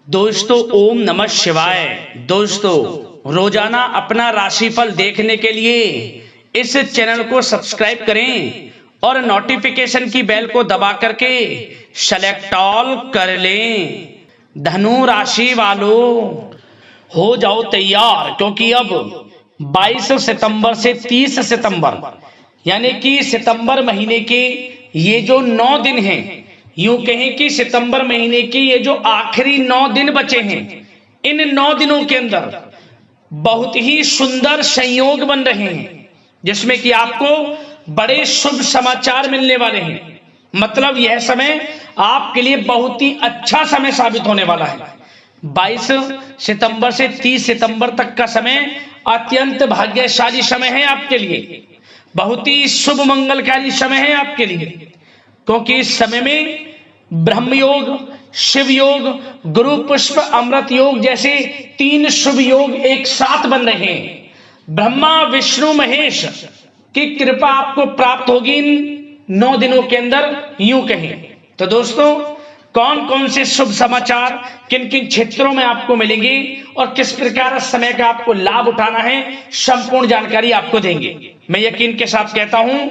दोस्तों ओम नमः शिवाय। दोस्तों रोजाना अपना राशिफल देखने के लिए इस चैनल को सब्सक्राइब करें और नोटिफिकेशन की बेल को दबा करके सेलेक्ट ऑल कर लें। धनु राशि वालों हो जाओ तैयार, क्योंकि अब 22 सितंबर से 30 सितंबर यानी कि सितंबर महीने के ये जो 9 दिन हैं, यूं कहें कि सितंबर महीने की ये जो आखिरी 9 दिन बचे हैं, इन 9 दिनों के अंदर बहुत ही सुंदर संयोग बन रहे हैं, जिसमें कि आपको बड़े शुभ समाचार मिलने वाले हैं। मतलब यह समय आपके लिए बहुत ही अच्छा समय साबित होने वाला है। 22 सितंबर से 30 सितंबर तक का समय अत्यंत भाग्यशाली समय है आपके लिए, बहुत ही शुभ मंगलकारी समय है आपके लिए, क्योंकि इस समय में ब्रह्म योग, शिव योग, गुरु पुष्प अमृत योग जैसे 3 शुभ योग एक साथ बन रहे हैं। ब्रह्मा विष्णु महेश की कृपा आपको प्राप्त होगी इन 9 दिनों के अंदर, यूं कहें तो। दोस्तों कौन कौन से शुभ समाचार किन किन क्षेत्रों में आपको मिलेंगे और किस प्रकार इस समय का आपको लाभ उठाना है, संपूर्ण जानकारी आपको देंगे। मैं यकीन के साथ कहता हूं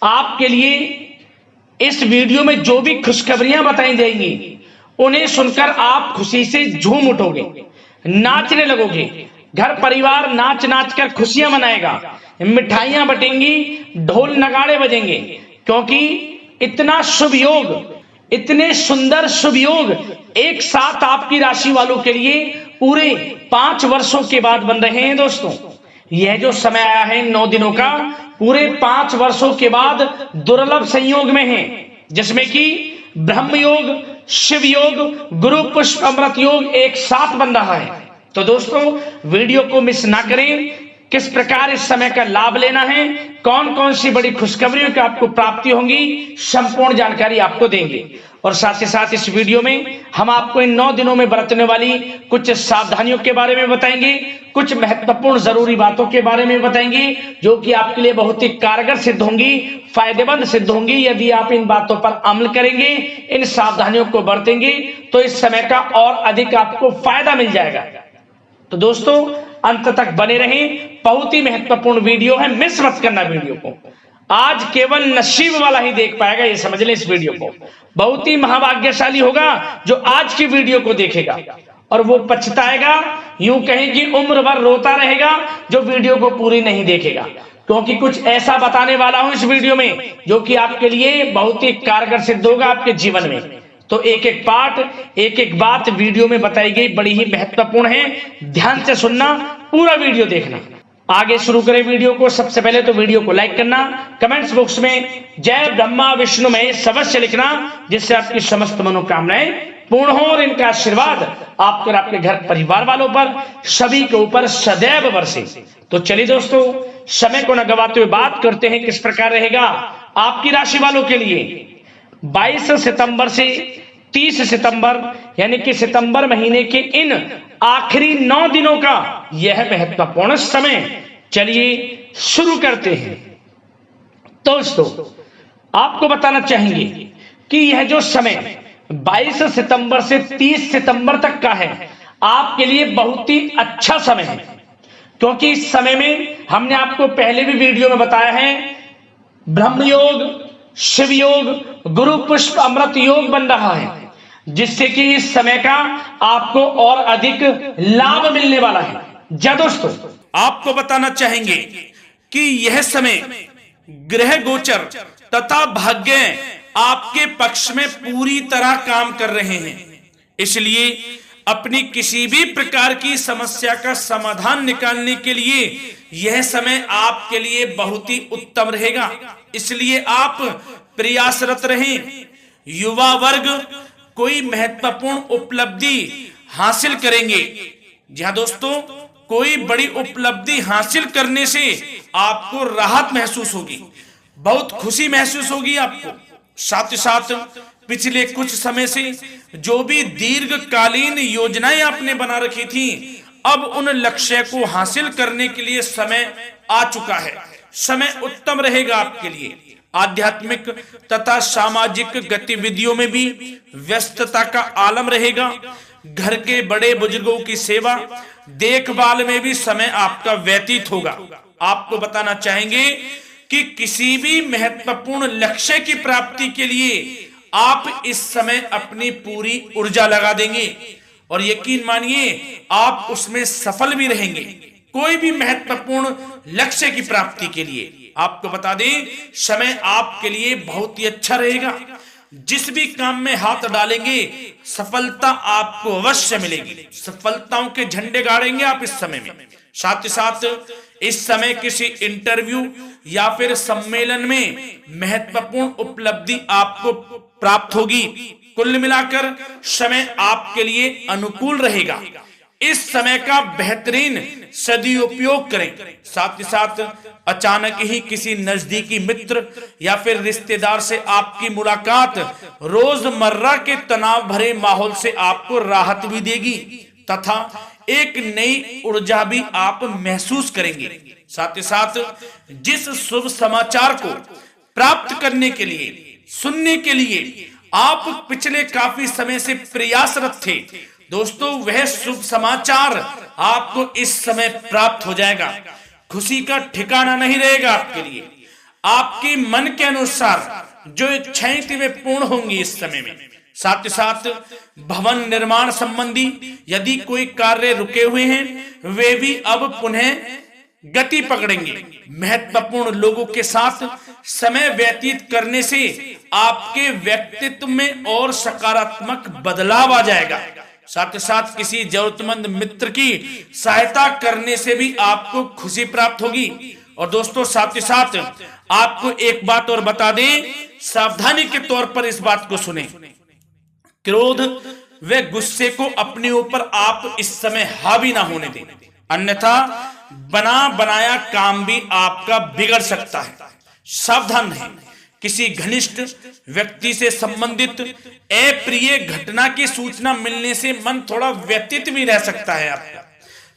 आपके लिए इस वीडियो में जो भी खुशखबरियां बताई जाएंगी उन्हें सुनकर आप खुशी से झूम उठोगे, नाचने लगोगे। घर परिवार नाच नाच कर खुशियां मनाएगा, मिठाइयां बटेंगी, ढोल नगाड़े बजेंगे, क्योंकि इतना शुभ योग, इतने सुंदर शुभ योग एक साथ आपकी राशि वालों के लिए पूरे 5 वर्षों के बाद बन रहे हैं। दोस्तों यह जो समय आया है 9 दिनों का, पूरे 5 वर्षों के बाद दुर्लभ संयोग में है, जिसमें कि ब्रह्म योग, शिव योग, गुरु पुष्प अमृत योग एक साथ बन रहा है। तो दोस्तों वीडियो को मिस ना करें। किस प्रकार इस समय का लाभ लेना है, कौन कौन सी बड़ी खुशखबरियों की आपको प्राप्ति होंगी, संपूर्ण जानकारी आपको देंगे। और साथ ही साथ इस वीडियो में हम आपको इन 9 दिनों में बरतने वाली कुछ सावधानियों के बारे में बताएंगे, कुछ महत्वपूर्ण जरूरी बातों के बारे में बताएंगे, जो कि आपके लिए बहुत ही कारगर सिद्ध होंगी, फायदेमंद सिद्ध होंगी। यदि आप इन बातों पर अमल करेंगे, इन सावधानियों को बरतेंगे, तो इस समय का और अधिक आपको फायदा मिल जाएगा। तो दोस्तों अंत तक बने रहें, बहुत ही महत्वपूर्ण वीडियो है, मिस मत करना वीडियो को। आज केवल नसीब वाला ही देख पाएगा, ये समझ लें इस वीडियो को। बहुत ही महाभाग्यशाली होगा जो आज की वीडियो को देखेगा, और वो पछताएगा, यूं कहें कि उम्र भर रोता रहेगा जो वीडियो को पूरी नहीं देखेगा, क्योंकि कुछ ऐसा बताने वाला हूं इस वीडियो में जो कि आपके लिए बहुत ही कारगर सिद्ध होगा आपके जीवन में। तो एक एक पार्ट, एक एक बात वीडियो में बताई गई बड़ी ही महत्वपूर्ण है, ध्यान से सुनना, पूरा वीडियो देखना। आगे शुरू करें वीडियो को। सबसे पहले तो वीडियो को लाइक करना, कमेंट्स बॉक्स में जय ब्रह्मा विष्णु महेश अवश्य लिखना, जिससे आपकी समस्त मनोकामनाएं पूर्ण हो और इनका आशीर्वाद आप पर, आपके घर परिवार वालों पर, सभी के ऊपर सदैव बरसे। तो चलिए दोस्तों समय को न गवाते हुए बात करते हैं किस प्रकार रहेगा आपकी राशि वालों के लिए 22 सितंबर से 30 सितंबर यानी कि सितंबर महीने के इन आखिरी 9 दिनों का यह महत्वपूर्ण समय। चलिए शुरू करते हैं। दोस्तों आपको बताना चाहेंगे कि यह जो समय 22 सितंबर से 30 सितंबर तक का है आपके लिए बहुत ही अच्छा समय है, क्योंकि इस समय में हमने आपको पहले भी वीडियो में बताया है ब्रह्म योग, शिव योग, गुरु पुष्प अमृत योग बन रहा है, जिससे कि इस समय का आपको और अधिक लाभ मिलने वाला है। जा दोस्तों आपको बताना चाहेंगे कि यह समय ग्रह गोचर तथा भाग्य आपके पक्ष में पूरी तरह काम कर रहे हैं, इसलिए अपनी किसी भी प्रकार की समस्या का समाधान निकालने के लिए यह समय आपके लिए बहुत ही उत्तम रहेगा। इसलिए आप प्रयासरत रहें। युवा वर्ग कोई महत्वपूर्ण उपलब्धि हासिल करेंगे। जी हाँ दोस्तों, कोई बड़ी उपलब्धि हासिल करने से आपको राहत महसूस होगी, बहुत खुशी महसूस होगी आपको। साथ ही साथ पिछले कुछ समय से जो भी दीर्घकालीन योजनाएं आपने बना रखी थी, अब उन लक्ष्य को हासिल करने के लिए समय आ चुका है। समय उत्तम रहेगा आपके लिए। आध्यात्मिक तथा सामाजिक गतिविधियों में भी व्यस्तता का आलम रहेगा। घर के बड़े बुजुर्गों की सेवा देखभाल में भी समय आपका व्यतीत होगा। आपको बताना चाहेंगे कि किसी भी महत्वपूर्ण लक्ष्य की प्राप्ति के लिए आप इस समय अपनी पूरी ऊर्जा लगा देंगे और यकीन मानिए आप उसमें सफल भी रहेंगे। कोई भी महत्वपूर्ण लक्ष्य की प्राप्ति के लिए आपको बता दें, समय आपके लिए बहुत ही अच्छा रहेगा। जिस भी काम में हाथ डालेंगे सफलता आपको अवश्य मिलेगी। सफलताओं के झंडे गाड़ेंगे आप इस समय में। साथ ही साथ इस समय किसी इंटरव्यू या फिर सम्मेलन में महत्वपूर्ण उपलब्धि आपको प्राप्त होगी। कुल मिलाकर समय आपके लिए अनुकूल रहेगा। इस समय का बेहतरीन सदुपयोग करें। साथ ही साथ अचानक ही किसी नजदीकी मित्र या फिर रिश्तेदार से आपकी मुलाकात रोजमर्रा के तनाव भरे माहौल से आपको राहत भी देगी तथा एक नई ऊर्जा भी आप महसूस करेंगे। साथ ही साथ जिस शुभ समाचार को प्राप्त करने के लिए, सुनने के लिए आप पिछले काफी समय से प्रयासरत थे दोस्तों, वह शुभ समाचार आपको इस समय प्राप्त हो जाएगा। खुशी का ठिकाना नहीं रहेगा आपके लिए। आपके मन के अनुसार जो इच्छाएं थी वे पूर्ण होंगी इस समय में। साथ ही साथ भवन निर्माण संबंधी यदि कोई कार्य रुके हुए हैं वे भी अब पुनः गति पकड़ेंगे। महत्वपूर्ण लोगों के साथ समय व्यतीत करने से आपके व्यक्तित्व में और सकारात्मक बदलाव आ जाएगा। साथ ही साथ किसी जरूरतमंद मित्र की सहायता करने से भी आपको खुशी प्राप्त होगी। और दोस्तों साथ ही साथ आपको एक बात और बता दें, सावधानी के तौर पर इस बात को सुने। क्रोध व गुस्से को अपने ऊपर आप इस समय हावी ना होने दें, अन्यथा बना बनाया काम भी आपका बिगड़ सकता है। सावधान रहें। किसी घनिष्ठ व्यक्ति से संबंधित अप्रिय घटना की सूचना मिलने से मन थोड़ा व्यतीत भी रह सकता है आपका।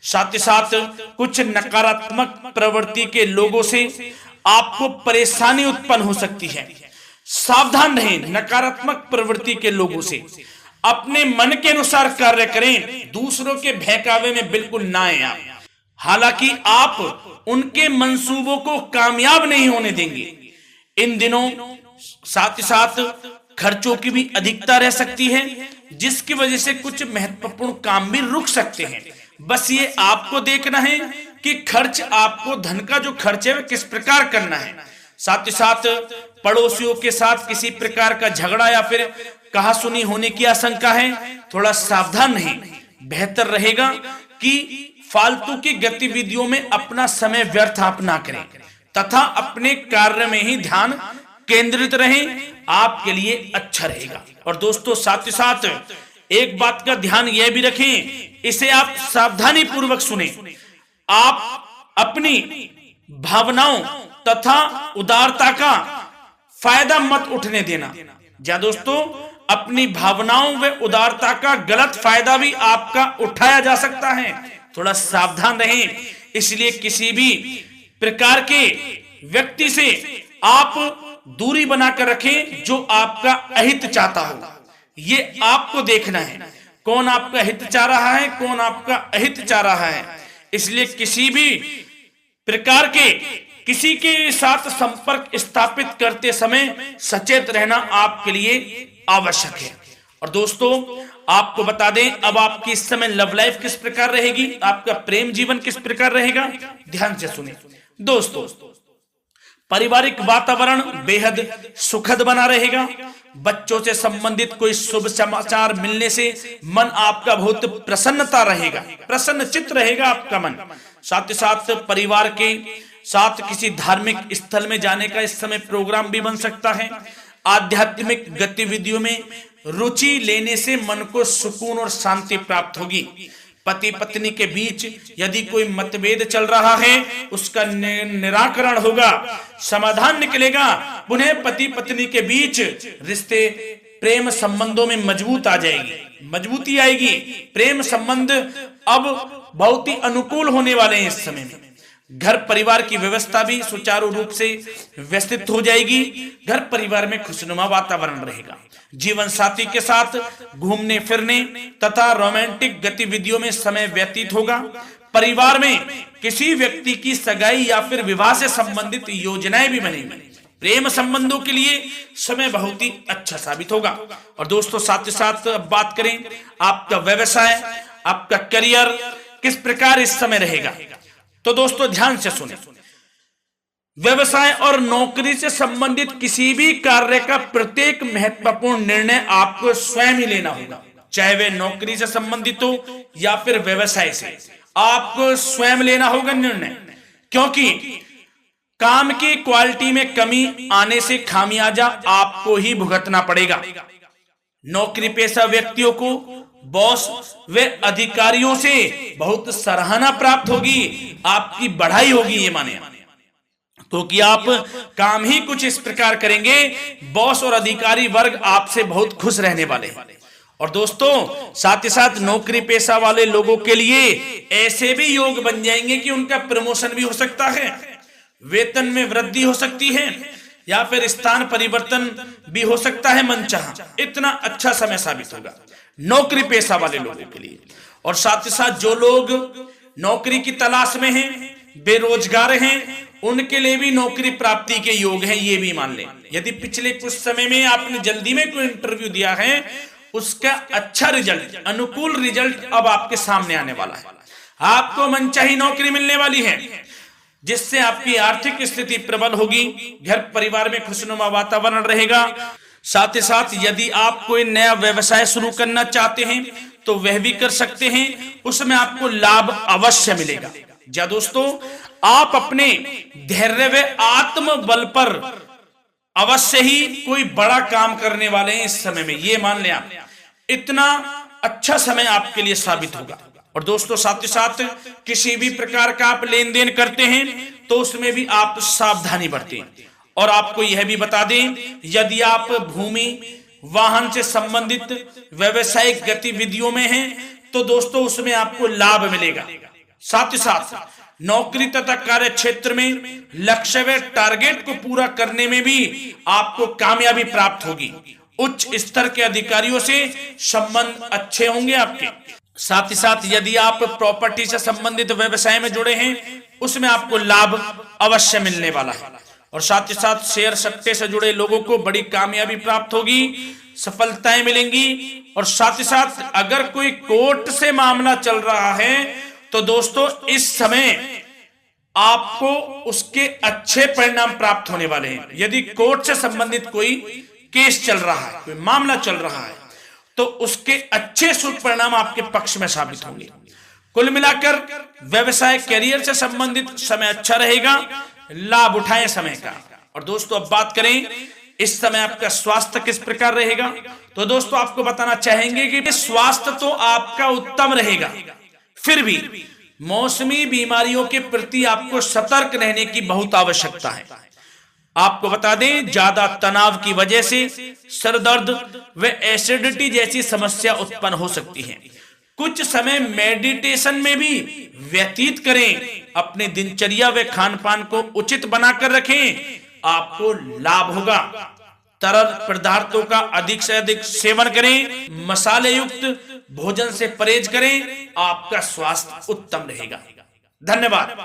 साथ ही साथ कुछ नकारात्मक प्रवृत्ति के लोगों से आपको परेशानी उत्पन्न हो सकती है। सावधान रहें नकारात्मक प्रवृत्ति के लोगों से। अपने मन के अनुसार कार्य करें, दूसरों के बहकावे में बिल्कुल ना आए आप। हालांकि आप उनके मंसूबों को कामयाब नहीं होने देंगे। इन दिनों साथ ही साथ खर्चों की भी अधिकता रह सकती है, जिसकी वजह से कुछ महत्वपूर्ण काम भी रुक सकते हैं। बस ये आपको देखना है कि खर्च, आपको धन का जो खर्च है वह किस प्रकार करना है। साथ ही साथ पड़ोसियों के साथ किसी प्रकार का झगड़ा या फिर कहासुनी होने की आशंका है, थोड़ा सावधान रहें। बेहतर रहेगा कि फालतू की गतिविधियों में अपना समय व्यर्थ आप ना करें तथा अपने कार्य में ही ध्यान केंद्रित रहें, आपके लिए अच्छा रहेगा। और दोस्तों साथ ही साथ एक बात का ध्यान यह भी रखें, इसे आप सावधानी पूर्वक सुने। आप अपनी भावनाओं तथा उदारता का फायदा मत उठने देना। जा दोस्तों, अपनी भावनाओं व उदारता का गलत फायदा भी आपका उठाया जा सकता है, थोड़ा सावधान रहें। इसलिए किसी भी प्रकार के व्यक्ति से आप दूरी बनाकर रखें जो आपका अहित चाहता हो। ये आपको देखना है, कौन आपका हित चाह रहा है, कौन आपका अहित चाह रहा है। इसलिए किसी भी प्रकार के किसी के साथ संपर्क स्थापित करते समय सचेत रहना आपके लिए आवश्यक है। और दोस्तों आपको बता दें, अब आपकी इस समय लव लाइफ किस प्रकार रहेगी, आपका प्रेम जीवन किस प्रकार रहेगा, ध्यान से सुने। दोस्तों पारिवारिक वातावरण बेहद सुखद बना रहेगा। बच्चों से संबंधित कोई शुभ समाचार मिलने से मन आपका बहुत प्रसन्नता रहेगा, प्रसन्न चित्त रहेगा आपका मन। साथ ही साथ परिवार के साथ किसी धार्मिक स्थल में जाने का इस समय प्रोग्राम भी बन सकता है। आध्यात्मिक गतिविधियों में रुचि लेने से मन को सुकून और शांति प्राप्त होगी। पति पत्नी के बीच यदि कोई मतभेद चल रहा है उसका निराकरण होगा, समाधान निकलेगा। पुनः पति पत्नी के बीच रिश्ते प्रेम संबंधों में मजबूत आ जाएगी, मजबूती आएगी। प्रेम संबंध अब बहुत ही अनुकूल होने वाले हैं इस समय में। घर परिवार की व्यवस्था भी सुचारू रूप से व्यवस्थित हो जाएगी। घर परिवार में खुशनुमा वातावरण रहेगा। जीवन साथी के साथ घूमने फिरने तथा रोमांटिक गतिविधियों में समय व्यतीत होगा। परिवार में किसी व्यक्ति की सगाई या फिर विवाह से संबंधित योजनाएं भी बनेंगी। प्रेम संबंधों के लिए समय बहुत ही अच्छा साबित होगा। और दोस्तों साथ ही साथ बात करें आपका व्यवसाय, आपका करियर किस प्रकार इस समय रहेगा, तो दोस्तों ध्यान से सुने। व्यवसाय और नौकरी से संबंधित किसी भी कार्य का प्रत्येक महत्वपूर्ण निर्णय आपको स्वयं ही लेना होगा, चाहे वे नौकरी से संबंधित हो या फिर व्यवसाय से। आपको स्वयं लेना होगा निर्णय, क्योंकि काम की क्वालिटी में कमी आने से खामियाजा आपको ही भुगतना पड़ेगा। नौकरी पेशा व्यक्तियों को बॉस व अधिकारियों से बहुत सराहना प्राप्त होगी, आपकी बढ़ाई होगी, ये माने तो कि आप काम ही कुछ इस प्रकार करेंगे, बॉस और अधिकारी वर्ग आपसे बहुत खुश रहने वाले हैं। और दोस्तों साथ ही साथ नौकरी पेशा वाले लोगों के लिए ऐसे भी योग बन जाएंगे कि उनका प्रमोशन भी हो सकता है, वेतन में वृद्धि हो सकती है, या फिर स्थान परिवर्तन भी हो सकता है मनचाहा। इतना अच्छा समय साबित होगा नौकरी पेशा वाले लोगों के लिए। और साथ ही साथ जो लोग नौकरी की तलाश में हैं, बेरोजगार हैं, उनके लिए भी नौकरी प्राप्ति के योग हैं, ये भी मान लें। यदि पिछले कुछ समय में आपने जल्दी में कोई इंटरव्यू दिया है, उसका अच्छा रिजल्ट, अनुकूल रिजल्ट अब आपके सामने आने वाला है। आपको मनचाही नौकरी मिलने वाली है, जिससे आपकी आर्थिक स्थिति प्रबल होगी। घर परिवार में खुशनुमा वातावरण रहेगा। साथ ही साथ यदि आप कोई नया व्यवसाय शुरू करना चाहते हैं तो वह भी कर सकते हैं, उसमें आपको लाभ अवश्य मिलेगा। जा दोस्तों, आप अपने धैर्य व आत्मबल पर अवश्य ही कोई बड़ा काम करने वाले हैं इस समय में, ये मान लें आप। इतना अच्छा समय आपके लिए साबित होगा। और दोस्तों साथ ही साथ किसी भी प्रकार का आप लेन देन करते हैं तो उसमें भी आप सावधानी बरतें। और आपको यह भी बता दें, यदि आप भूमि वाहन से संबंधित व्यावसायिक गतिविधियों में हैं तो दोस्तों उसमें आपको लाभ मिलेगा। साथ ही साथ नौकरी तथा कार्य क्षेत्र में लक्ष्य व टारगेट को पूरा करने में भी आपको कामयाबी प्राप्त होगी। उच्च स्तर के अधिकारियों से संबंध अच्छे होंगे आपके। साथ ही साथ यदि आप प्रॉपर्टी से संबंधित व्यवसाय में जुड़े हैं, उसमें आपको लाभ अवश्य मिलने वाला है। और साथ ही साथ शेयर सट्टे से जुड़े लोगों को बड़ी कामयाबी प्राप्त होगी, सफलताएं मिलेंगी। और साथ ही साथ अगर कोई कोर्ट से मामला चल रहा है तो दोस्तों इस समय आपको उसके अच्छे परिणाम प्राप्त होने वाले हैं। यदि कोर्ट से संबंधित कोई केस चल रहा है, कोई मामला चल रहा है, तो उसके अच्छे शुभ परिणाम आपके पक्ष में साबित होंगे। कुल मिलाकर व्यवसाय करियर से संबंधित समय अच्छा रहेगा, लाभ उठाएं समय का। और दोस्तों अब बात करें इस समय आपका स्वास्थ्य किस प्रकार रहेगा, तो दोस्तों आपको बताना चाहेंगे कि स्वास्थ्य तो आपका उत्तम रहेगा, फिर भी मौसमी बीमारियों के प्रति आपको सतर्क रहने की बहुत आवश्यकता है। आपको बता दें, ज्यादा तनाव की वजह से सर दर्द व एसिडिटी जैसी समस्या उत्पन्न हो सकती है। कुछ समय मेडिटेशन में भी व्यतीत करें, अपनी दिनचर्या व खान पान को उचित बनाकर रखें, आपको लाभ होगा। तरल पदार्थों का अधिक से अधिक सेवन करें, मसाले युक्त भोजन से परहेज करें, आपका स्वास्थ्य उत्तम रहेगा। धन्यवाद।